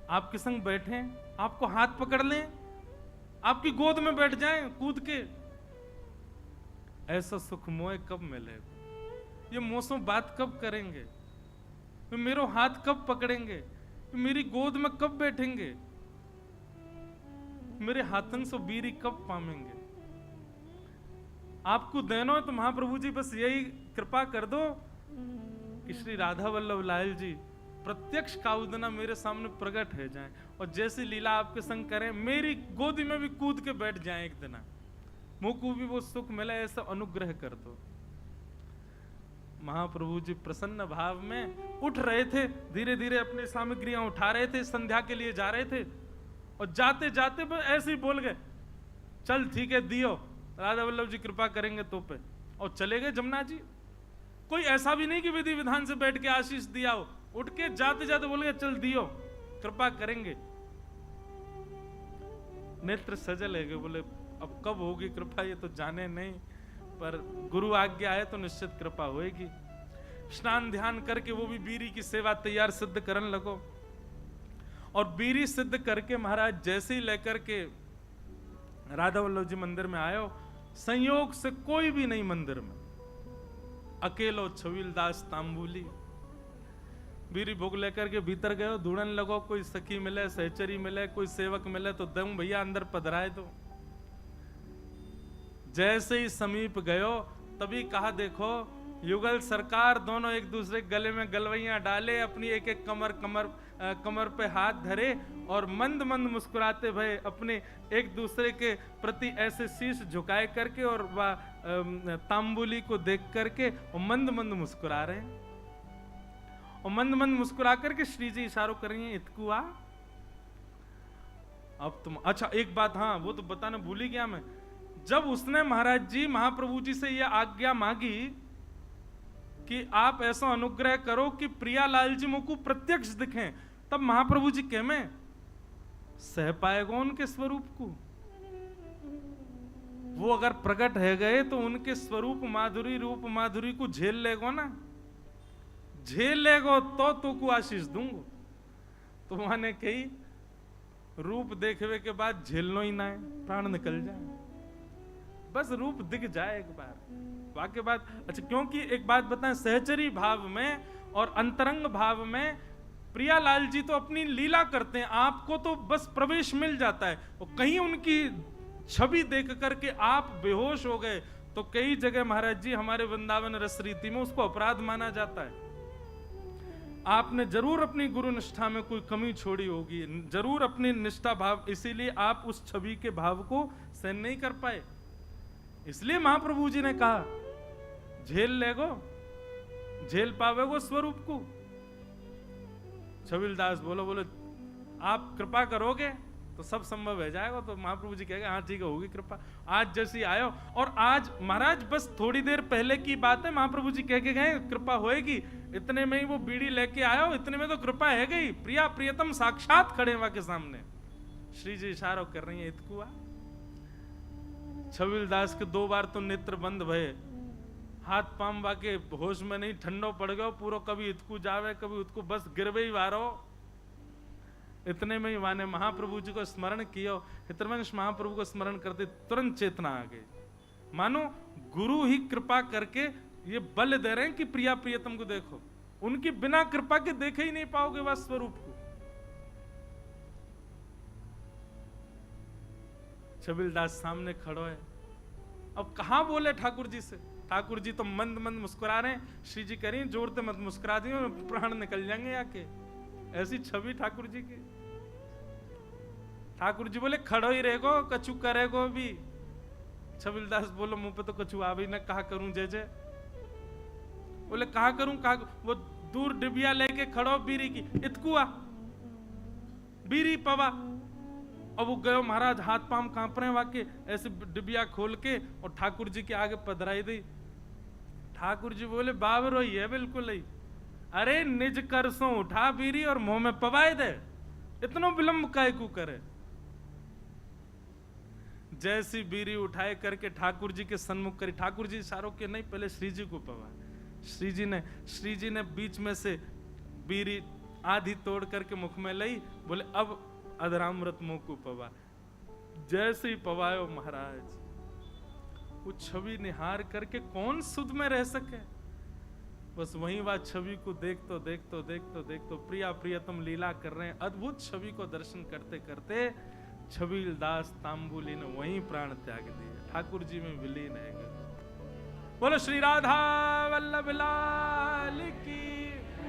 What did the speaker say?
आपके संग बैठे, आपको हाथ पकड़ लें, आपकी गोद में बैठ जाएं कूद के। ऐसा सुख मोह कब मिलेगा? ये मौसम बात कब करेंगे? मेरे हाथ कब पकड़ेंगे? मेरी गोद में कब बैठेंगे? मेरे हाथन से बीरी कब पामेंगे? आपको देनो है तो महाप्रभु जी बस यही कृपा कर दो कि श्री राधा वल्लभ लाल जी प्रत्यक्ष काउदना मेरे सामने प्रकट हो जाएं और जैसी लीला आपके संग करें, मेरी गोदी में भी कूद के बैठ जाएं एक दिन, मुझको भी वो सुख मिला, ऐसा अनुग्रह कर दो। महाप्रभु जी प्रसन्न भाव में उठ रहे थे, धीरे धीरे अपनी सामग्रियां उठा रहे थे, संध्या के लिए जा रहे थे और जाते जाते ऐसे ही बोल गए, चल ठीक है दियो, राधा वल्लभ जी कृपा करेंगे तो पे, और चले गए जमुना जी। कोई ऐसा भी नहीं कि विधि विधान से बैठ के आशीष दिया हो, उठ के जाते जाते बोल गए चल दियो, कृपा करेंगे। नेत्र सजल है, बोले अब कब होगी कृपा ये तो जाने नहीं, पर गुरु आज्ञा है तो निश्चित कृपा होएगी। स्नान ध्यान करके वो भी बीरी की सेवा तैयार सिद्ध करने लगो, और बीरी सिद्ध करके महाराज जैसे ही लेकर के राधा वल्लभ जी मंदिर में आयो, संयोग से कोई भी नहीं मंदिर में, अकेलो छबील दास तांबुली। बीरी भोग लेकर के भीतर गयो, ढूंढने लगो कोई सखी मिले, सहचरी मिले, कोई सेवक मिले तो दम भैया अंदर पधराए दो। जैसे ही समीप गयो तभी कहा देखो युगल सरकार, दोनों एक दूसरे गले में गलवैयां डाले, अपनी एक एक कमर पे हाथ धरे और मंद मंद मुस्कुराते भय अपने एक दूसरे के प्रति ऐसे शीश झुकाए करके और वह तांबुली को देख करके और मंद मंद मुस्कुरा रहे हैं। और मंद मंद मुस्कुरा करके श्री जी इशारों कर रही हैं, इतकुआ अब तुम। अच्छा एक बात, हाँ वो तो बताना भूल ही गया मैं, जब उसने महाराज जी महाप्रभु जी से यह आज्ञा मांगी कि आप ऐसा अनुग्रह करो कि प्रियालाल जी मुझको प्रत्यक्ष दिखें, तब महाप्रभु जी कह में सह पाएगा उनके स्वरूप को। वो अगर प्रकट है गए तो उनके स्वरूप माधुरी रूप माधुरी को झेल लेगो ना, झेल लेगो तो को आशीष दूंगो। तो माने कही रूप देखने के बाद झेलनो ही ना है, प्राण निकल जाए, बस रूप दिख जाए एक बार, वाक्य बात। अच्छा क्योंकि एक बात बताएं, सहचरी भाव में और अंतरंग भाव में प्रियालाल जी तो अपनी लीला करते हैं, आपको तो बस प्रवेश मिल जाता है, और कहीं उनकी छवि देख करके आप बेहोश हो गए तो कई जगह महाराज जी हमारे वृंदावन रस रीति में उसको अपराध माना जाता है। आपने जरूर अपनी गुरु निष्ठा में कोई कमी छोड़ी होगी, जरूर अपनी निष्ठा भाव, इसीलिए आप उस छवि के भाव को सहन नहीं कर पाए। इसलिए महाप्रभु जी ने कहा झेल लेगो, झेल पावेगो स्वरूप को। छबील दास बोलो आप कृपा करोगे तो सब संभव हो जाएगा। तो महाप्रभु जी कहेगा हाँ ठीक है होगी कृपा। आज जैसी आयो, और आज महाराज बस थोड़ी देर पहले की बात है, महाप्रभु जी कह के गए कृपा होएगी, इतने में ही वो बीड़ी लेके आयो, इतने में तो कृपा है गई, प्रिया प्रियतम साक्षात खड़े वहां के सामने। श्री जी इशारा कर रही है इतकुआ। छबील दास के 2 बार तो नेत्र बंद भये, हाथ पाम वाके होश में नहीं, ठंडो पड़ गयो पूरा, कभी इतकू जावे कभी उतकू, बस गिरवे ही वारो। इतने में ही वाने महाप्रभु जी को स्मरण किया, हितवंश महाप्रभु को स्मरण करते तुरंत चेतना आ गई। मानो गुरु ही कृपा करके ये बल दे रहे हैं कि प्रिया प्रियतम को देखो, उनकी बिना कृपा के देखे ही नहीं पाओगे वह स्वरूप को। छबील दास सामने खड़ो है, अब कहां बोले ठाकुर जी से। ठाकुर जी तो मंद मंद मुस्कुरा रहे हैं, श्री जी कह रही हैं जोर से मत मुस्कुरा दी प्राण निकल जाएंगे आके, ऐसी छवि ठाकुर जी की। ठाकुर जी बोले खड़ो ही रहेगो, कछु करेगो भी। छबील दास बोलो मुंह पे तो कछु आ भी ना, कहा करूं जय जय। बोले कहा करूं कहा, वो दूर डिबिया लेके खड़ो बीरी की, इतकुआ बीरी पवा। अब वो गयो महाराज हाथ पाम कांप रहे वाके, ऐसे डिबिया खोल के और ठाकुर जी के आगे पधराई दी। ठाकुर जी बोले बाबरो ही है बिल्कुल ही, अरे निज करसों उठा बीरी और मुंह में पवाए दे, इतना विलंब काय को करे। जैसी बीरी उठाए करके ठाकुर जी के सन्मुख करी, ठाकुर जी इशारों के नहीं पहले श्री जी को पवा। श्री जी ने बीच में से बीरी आधी तोड़ करके मुख में लई, बोले अब अधरामृत मुंह को पवा। जैसे ही पवायो महाराज, वो छवि निहार करके कौन सुध में रह सके। बस वहीं वह छवि को देखतो प्रिया प्रियतम लीला कर रहे हैं। अद्भुत छवि को दर्शन करते करते छबील दास तांबुली ने वहीं प्राण त्याग दिए, ठाकुर जी में विलीन है। बोलो श्री राधा वल्लभ लाल की।